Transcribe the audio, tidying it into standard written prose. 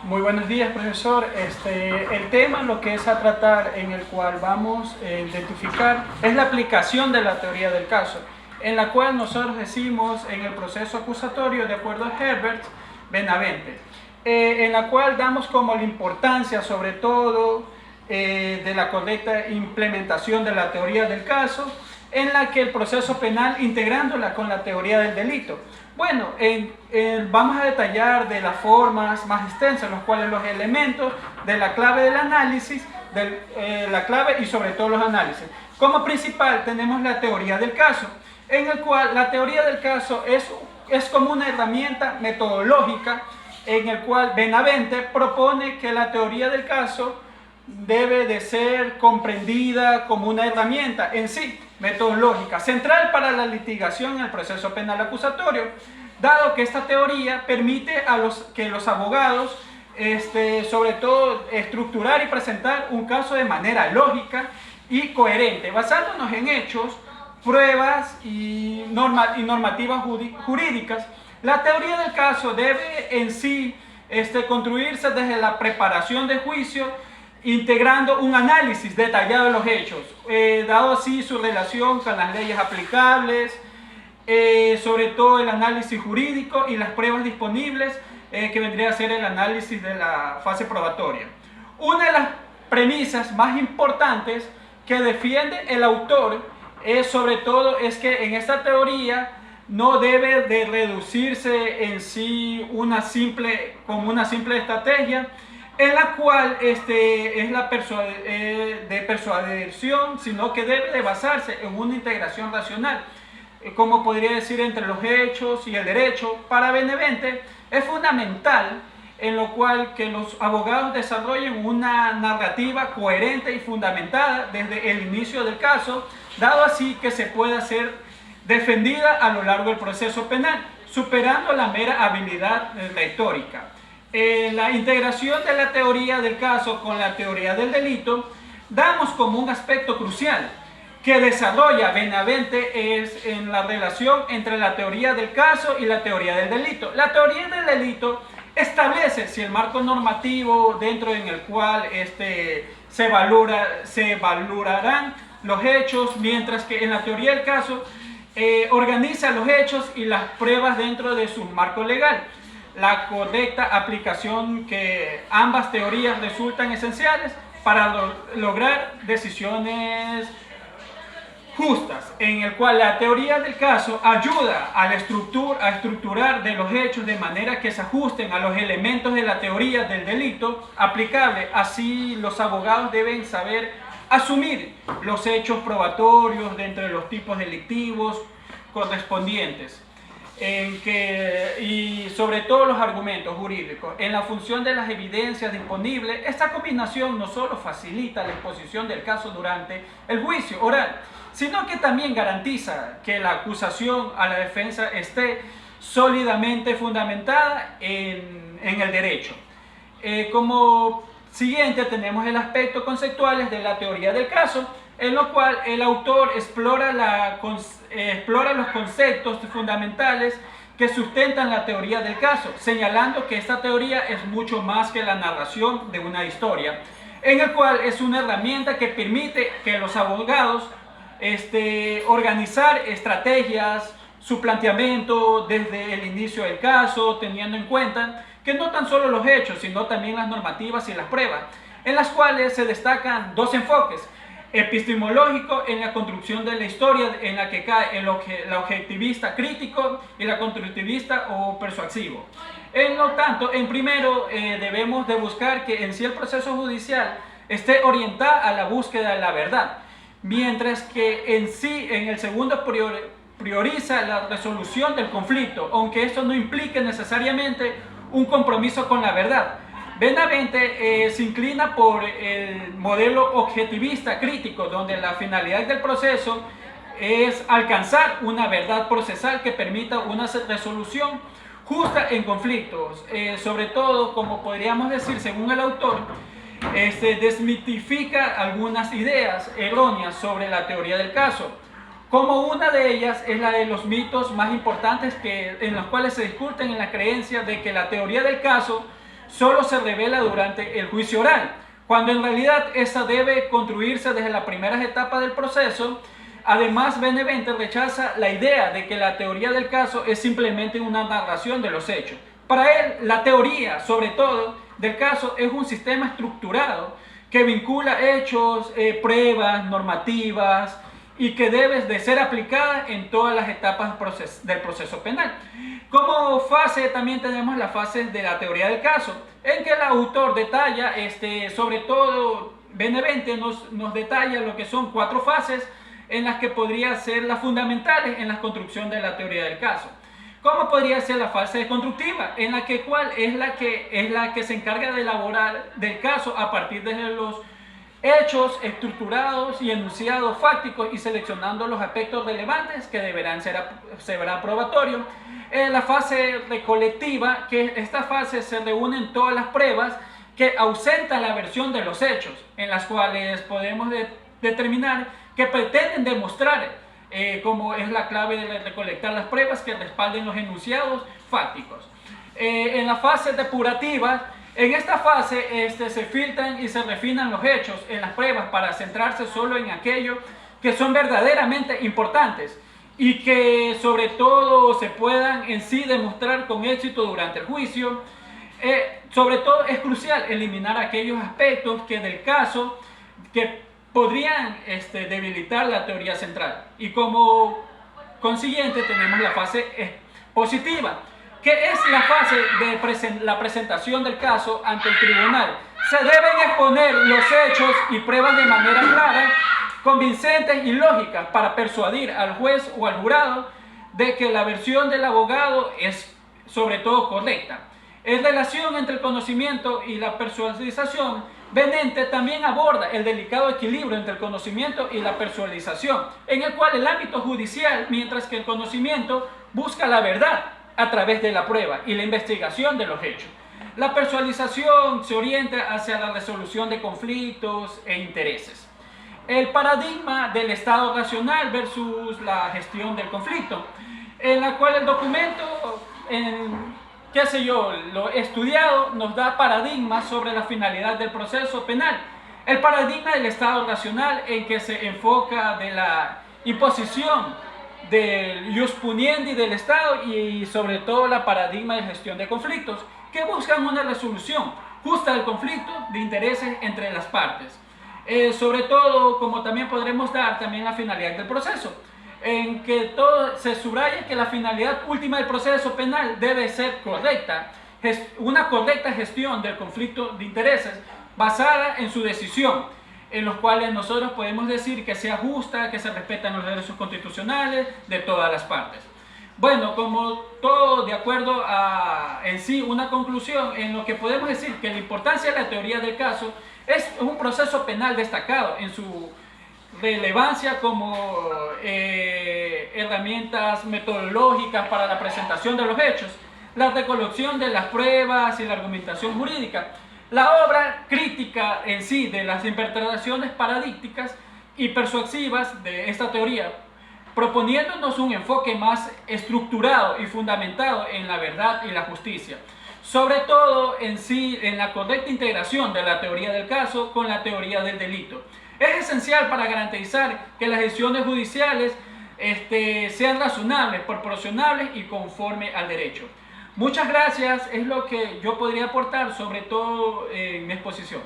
Muy buenos días, profesor. El tema, lo que es a tratar, en el cual vamos a identificar, es la aplicación de la teoría del caso, en la cual nosotros decimos en el proceso acusatorio, de acuerdo a Herbert Benavente, en la cual damos como la importancia, sobre todo, de la correcta implementación de la teoría del caso, en la que el proceso penal integrándola con la teoría del delito. Bueno, vamos a detallar de las formas más extensas, los cuales los elementos de la clave del análisis, la clave y sobre todo los análisis. Como principal tenemos la teoría del caso, en el cual la teoría del caso es como una herramienta metodológica en el cual Benavente propone que la teoría del caso debe de ser comprendida como una herramienta en sí, metodológica, central para la litigación en el proceso penal acusatorio, dado que esta teoría permite que los abogados, sobre todo, estructurar y presentar un caso de manera lógica y coherente, basándonos en hechos, pruebas y normativas jurídicas. La teoría del caso debe en sí construirse desde la preparación de juicio, integrando un análisis detallado de los hechos, dado así su relación con las leyes aplicables, sobre todo el análisis jurídico y las pruebas disponibles, que vendría a ser el análisis de la fase probatoria. Una de las premisas más importantes que defiende el autor sobre todo es que en esta teoría no debe de reducirse en sí como una simple estrategia, en la cual es de persuasión, sino que debe de basarse en una integración racional, como podría decir, entre los hechos y el derecho. Para Benavente es fundamental en lo cual que los abogados desarrollen una narrativa coherente y fundamentada desde el inicio del caso, dado así que se pueda ser defendida a lo largo del proceso penal, superando la mera habilidad retórica. La integración de la teoría del caso con la teoría del delito damos como un aspecto crucial que desarrolla Benavente es en la relación entre la teoría del caso y la teoría del delito. La teoría del delito establece si el marco normativo dentro en el cual se valorarán los hechos, mientras que en la teoría del caso organiza los hechos y las pruebas dentro de su marco legal. La correcta aplicación que ambas teorías resultan esenciales para lograr decisiones justas, en el cual la teoría del caso ayuda a estructurar de los hechos de manera que se ajusten a los elementos de la teoría del delito aplicable. Así los abogados deben saber asumir los hechos probatorios dentro de los tipos delictivos correspondientes, y sobre todo los argumentos jurídicos. En la función de las evidencias disponibles, esta combinación no solo facilita la exposición del caso durante el juicio oral, sino que también garantiza que la acusación a la defensa esté sólidamente fundamentada en el derecho. Como siguiente tenemos el aspecto conceptual de la teoría del caso, en lo cual el autor explora los conceptos fundamentales que sustentan la teoría del caso, señalando que esta teoría es mucho más que la narración de una historia, en el cual es una herramienta que permite que los abogados organizar estrategias, su planteamiento desde el inicio del caso, teniendo en cuenta que no tan solo los hechos, sino también las normativas y las pruebas, en las cuales se destacan dos enfoques: epistemológico en la construcción de la historia, en la que cae la objetivista crítico y la constructivista o persuasivo. En lo tanto, en primero debemos de buscar que en sí el proceso judicial esté orientado a la búsqueda de la verdad, mientras que en sí en el segundo prioriza la resolución del conflicto, aunque esto no implique necesariamente un compromiso con la verdad. Benavente se inclina por el modelo objetivista crítico, donde la finalidad del proceso es alcanzar una verdad procesal que permita una resolución justa en conflictos. Sobre todo, como podríamos decir, según el autor, desmitifica algunas ideas erróneas sobre la teoría del caso. Como una de ellas es la de los mitos más importantes en los cuales se discuten en la creencia de que la teoría del caso solo se revela durante el juicio oral, cuando en realidad esa debe construirse desde las primeras etapas del proceso. Además, Benevente rechaza la idea de que la teoría del caso es simplemente una narración de los hechos. Para él, la teoría, sobre todo, del caso es un sistema estructurado que vincula hechos, pruebas, normativas, y que debe de ser aplicada en todas las etapas del proceso penal. Como fase también tenemos la fase de la teoría del caso, en que el autor detalla, sobre todo Benevente nos detalla lo que son 4 fases en las que podría ser las fundamentales en la construcción de la teoría del caso. ¿Cómo podría ser la fase constructiva? En la que cuál es la que se encarga de elaborar del caso a partir de los hechos estructurados y enunciados fácticos y seleccionando los aspectos relevantes que deberán ser probatorios. La fase recolectiva, que esta fase se reúnen todas las pruebas que ausentan la versión de los hechos, en las cuales podemos determinar que pretenden demostrar, como es la clave de recolectar las pruebas que respalden los enunciados fácticos. En la fase depurativa, en esta fase se filtran y se refinan los hechos en las pruebas para centrarse solo en aquello que son verdaderamente importantes y que sobre todo se puedan en sí demostrar con éxito durante el juicio. Sobre todo es crucial eliminar aquellos aspectos que del caso que podrían debilitar la teoría central. Y como consiguiente tenemos la fase positiva, que es la fase de la presentación del caso ante el tribunal. Se deben exponer los hechos y pruebas de manera clara, convincentes y lógicas para persuadir al juez o al jurado de que la versión del abogado es sobre todo correcta. En relación entre el conocimiento y la persuasión, Benevente también aborda el delicado equilibrio entre el conocimiento y la persuasión, en el cual el ámbito judicial, mientras que el conocimiento busca la verdad a través de la prueba y la investigación de los hechos. La persuasión se orienta hacia la resolución de conflictos e intereses. El paradigma del Estado racional versus la gestión del conflicto, en la cual el documento, lo estudiado, nos da paradigmas sobre la finalidad del proceso penal. El paradigma del Estado racional, en que se enfoca de la imposición del ius puniendi del Estado y sobre todo la paradigma de gestión de conflictos, que buscan una resolución justa del conflicto de intereses entre las partes. Sobre todo, como también podremos dar también la finalidad del proceso, en que todo se subraya que la finalidad última del proceso penal debe ser correcta, una correcta gestión del conflicto de intereses basada en su decisión, en los cuales nosotros podemos decir que sea justa, que se respetan los derechos constitucionales de todas las partes. Bueno, como todo de acuerdo a en sí una conclusión, en lo que podemos decir que la importancia de la teoría del caso es un proceso penal destacado en su relevancia como herramientas metodológicas para la presentación de los hechos, la recolección de las pruebas y la argumentación jurídica, la obra crítica en sí de las interpretaciones paradigmáticas y persuasivas de esta teoría, proponiéndonos un enfoque más estructurado y fundamentado en la verdad y la justicia, sobre todo en sí en la correcta integración de la teoría del caso con la teoría del delito. Es esencial para garantizar que las decisiones judiciales sean razonables, proporcionables y conforme al derecho. Muchas gracias, es lo que yo podría aportar sobre todo en mi exposición.